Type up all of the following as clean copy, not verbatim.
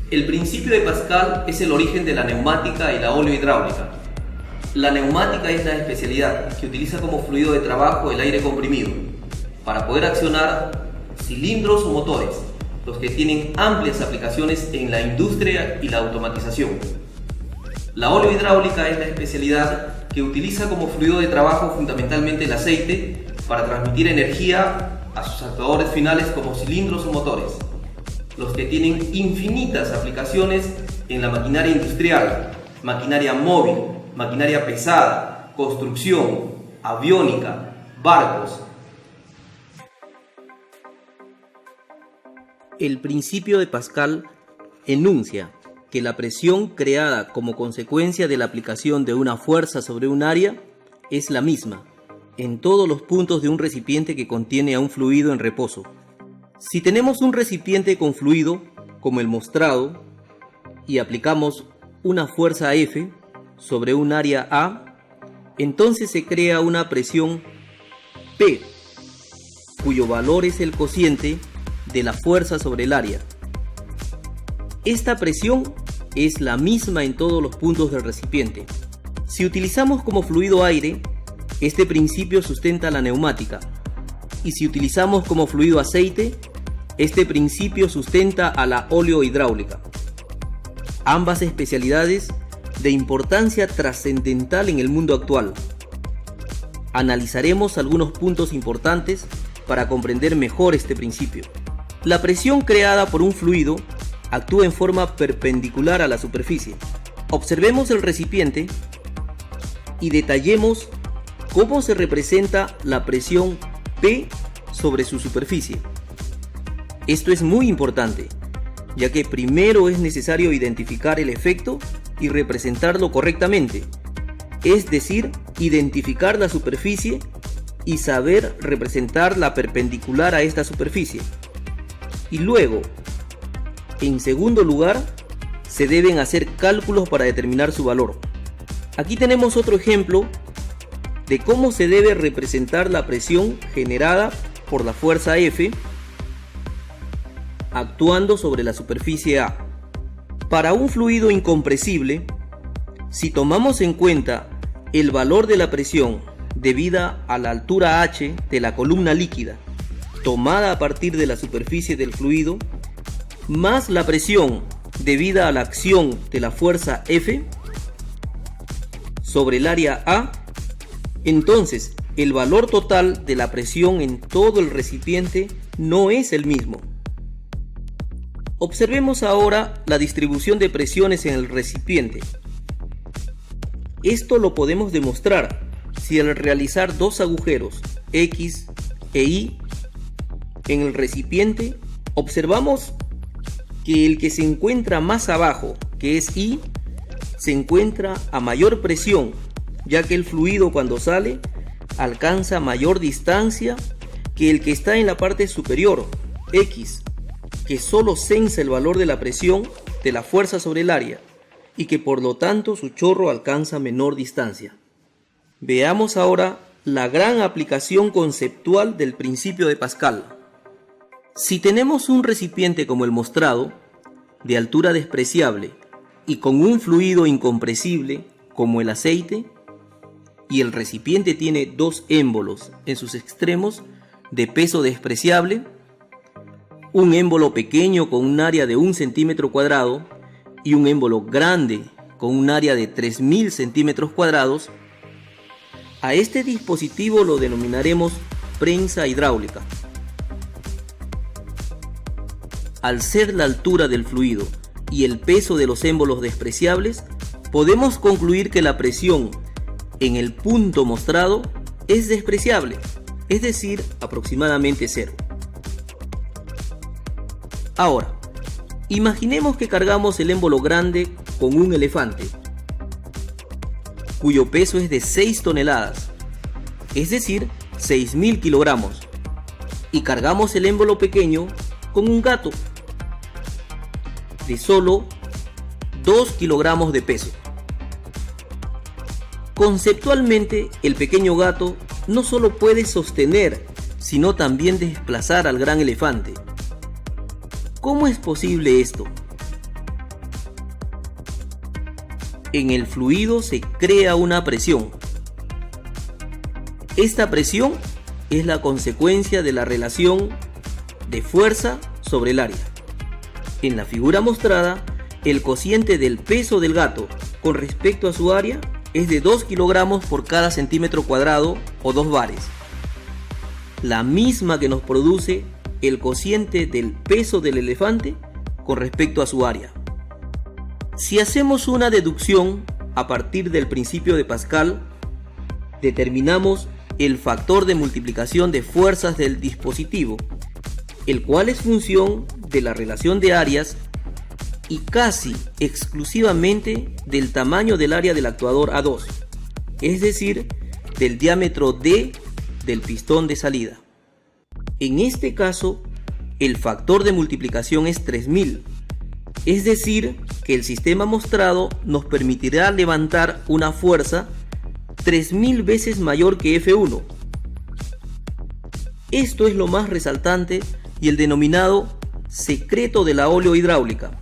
El principio de Pascal es el origen de la neumática y la oleohidráulica. La neumática es la especialidad que utiliza como fluido de trabajo el aire comprimido para poder accionar cilindros o motores, los que tienen amplias aplicaciones en la industria y la automatización. La oleohidráulica es la especialidad que utiliza como fluido de trabajo fundamentalmente el aceite para transmitir energía a sus actuadores finales como cilindros o motores, los que tienen infinitas aplicaciones en la maquinaria industrial, maquinaria móvil, maquinaria pesada, construcción, aviónica, barcos. El principio de Pascal enuncia que la presión creada como consecuencia de la aplicación de una fuerza sobre un área es la misma en todos los puntos de un recipiente que contiene a un fluido en reposo. Si tenemos un recipiente con fluido, como el mostrado, y aplicamos una fuerza F sobre un área A, entonces se crea una presión P, cuyo valor es el cociente de la fuerza sobre el área. Esta presión es la misma en todos los puntos del recipiente. Si utilizamos como fluido aire, este principio sustenta la neumática, y si utilizamos como fluido aceite, este principio sustenta a la oleohidráulica. Ambas especialidades de importancia trascendental en el mundo actual. Analizaremos algunos puntos importantes para comprender mejor este principio. La presión creada por un fluido actúa en forma perpendicular a la superficie. Observemos el recipiente y detallemos cómo se representa la presión P sobre su superficie. Esto es muy importante, ya que primero es necesario identificar el efecto y representarlo correctamente, es decir, identificar la superficie y saber representar la perpendicular a esta superficie. Y luego, en segundo lugar, se deben hacer cálculos para determinar su valor. Aquí tenemos otro ejemplo de cómo se debe representar la presión generada por la fuerza F actuando sobre la superficie A. Para un fluido incompresible, si tomamos en cuenta el valor de la presión debida a la altura H de la columna líquida, tomada a partir de la superficie del fluido, más la presión debida a la acción de la fuerza F sobre el área A, entonces el valor total de la presión en todo el recipiente no es el mismo. Observemos ahora la distribución de presiones en el recipiente. Esto lo podemos demostrar si al realizar dos agujeros X e Y en el recipiente observamos que el que se encuentra más abajo, que es Y, se encuentra a mayor presión, ya que el fluido cuando sale alcanza mayor distancia que el que está en la parte superior, X, que solo censa el valor de la presión de la fuerza sobre el área y que por lo tanto su chorro alcanza menor distancia. Veamos ahora la gran aplicación conceptual del principio de Pascal. Si tenemos un recipiente como el mostrado, de altura despreciable y con un fluido incompresible como el aceite, y el recipiente tiene dos émbolos en sus extremos de peso despreciable, un émbolo pequeño con un área de 1 centímetro cuadrado y un émbolo grande con un área de 3000 centímetros cuadrados, a este dispositivo lo denominaremos prensa hidráulica. Al ser la altura del fluido y el peso de los émbolos despreciables, podemos concluir que la presión en el punto mostrado es despreciable, es decir, aproximadamente cero. Ahora, imaginemos que cargamos el émbolo grande con un elefante, cuyo peso es de 6 toneladas, es decir, 6000 kilogramos, y cargamos el émbolo pequeño con un gato, de solo 2 kilogramos de peso. Conceptualmente, el pequeño gato no solo puede sostener, sino también desplazar al gran elefante. ¿Cómo es posible esto? en el fluido se crea una presión. Esta presión es la consecuencia de la relación de fuerza sobre el área. En la figura mostrada, el cociente del peso del gato con respecto a su área es de 2 kilogramos por cada centímetro cuadrado o 2 bares, la misma que nos produce el cociente del peso del elefante con respecto a su área. Si hacemos una deducción a partir del principio de Pascal, determinamos el factor de multiplicación de fuerzas del dispositivo, el cual es función de la relación de áreas y casi exclusivamente del tamaño del área del actuador A2, es decir, del diámetro D del pistón de salida. En este caso, el factor de multiplicación es 3000, es decir, que el sistema mostrado nos permitirá levantar una fuerza 3000 veces mayor que F1. Esto es lo más resaltante y el denominado secreto de la oleohidráulica,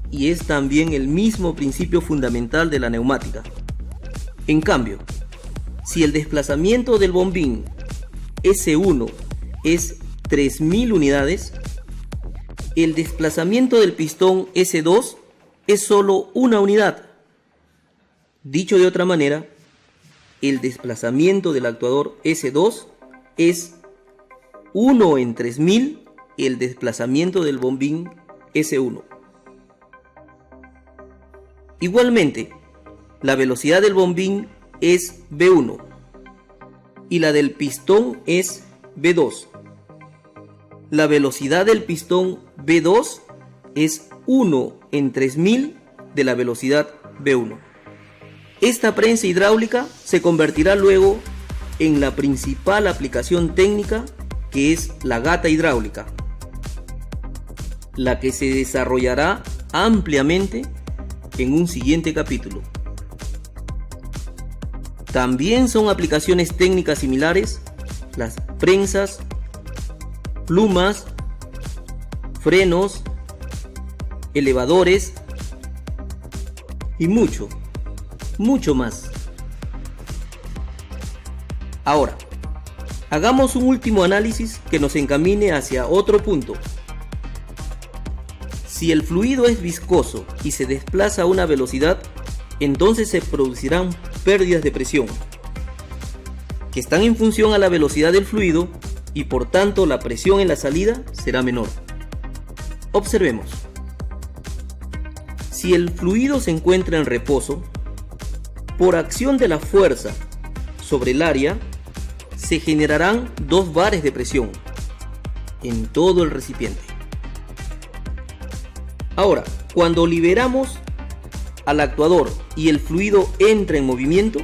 y es también el mismo principio fundamental de la neumática. En cambio, si el desplazamiento del bombín S1 es 3000 unidades, el desplazamiento del pistón S2 es solo una unidad. Dicho de otra manera, el desplazamiento del actuador S2 es 1 en 3000 el desplazamiento del bombín S1. Igualmente, la velocidad del bombín es V1 y la del pistón es V2. La velocidad del pistón V2 es 1 en 3000 de la velocidad V1. Esta prensa hidráulica se convertirá luego en la principal aplicación técnica, que es la gata hidráulica, la que se desarrollará ampliamente en un siguiente capítulo. También son aplicaciones técnicas similares las prensas, plumas, frenos, elevadores y mucho más. Ahora, hagamos un último análisis que nos encamine hacia otro punto. Si el fluido es viscoso y se desplaza a una velocidad, entonces se producirán pérdidas de presión, que están en función a la velocidad del fluido y por tanto la presión en la salida será menor. Observemos. Si el fluido se encuentra en reposo, por acción de la fuerza sobre el área, se generarán 2 bares de presión en todo el recipiente. Ahora, cuando liberamos al actuador y el fluido entra en movimiento,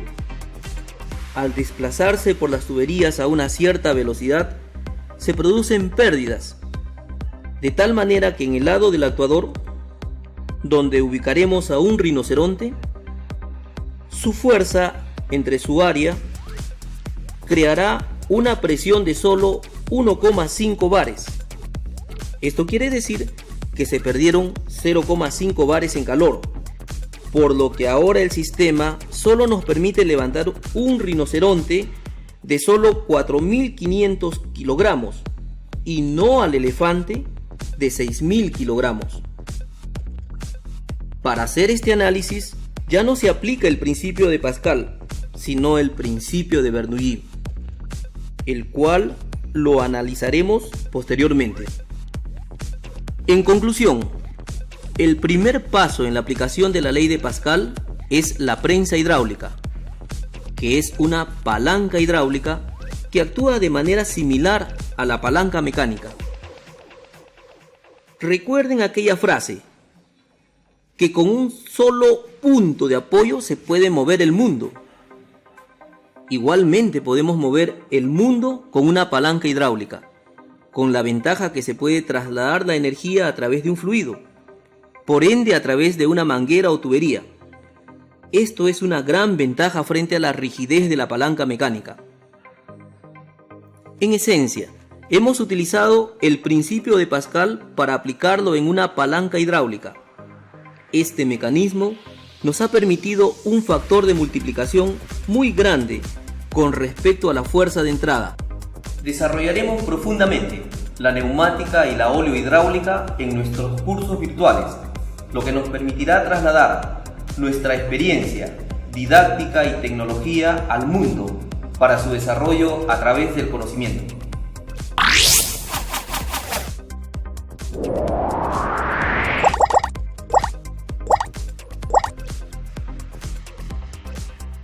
al desplazarse por las tuberías a una cierta velocidad, se producen pérdidas, de tal manera que en el lado del actuador, donde ubicaremos a un rinoceronte, su fuerza entre su área creará una presión de solo 1,5 bares. Esto quiere decir que se perdieron 0,5 bares en calor, por lo que ahora el sistema solo nos permite levantar un rinoceronte de solo 4500 kilogramos y no al elefante de 6000 kilogramos. Para hacer este análisis ya no se aplica el principio de Pascal, sino el principio de Bernoulli, el cual lo analizaremos posteriormente. En conclusión, el primer paso en la aplicación de la ley de Pascal es la prensa hidráulica, que es una palanca hidráulica que actúa de manera similar a la palanca mecánica. Recuerden aquella frase, que con un solo punto de apoyo se puede mover el mundo. Igualmente podemos mover el mundo con una palanca hidráulica, con la ventaja que se puede trasladar la energía a través de un fluido, por ende a través de una manguera o tubería. Esto es una gran ventaja frente a la rigidez de la palanca mecánica. En esencia, hemos utilizado el principio de Pascal para aplicarlo en una palanca hidráulica. Este mecanismo nos ha permitido un factor de multiplicación muy grande con respecto a la fuerza de entrada. Desarrollaremos profundamente la neumática y la oleohidráulica en nuestros cursos virtuales, lo que nos permitirá trasladar nuestra experiencia, didáctica y tecnología al mundo para su desarrollo a través del conocimiento.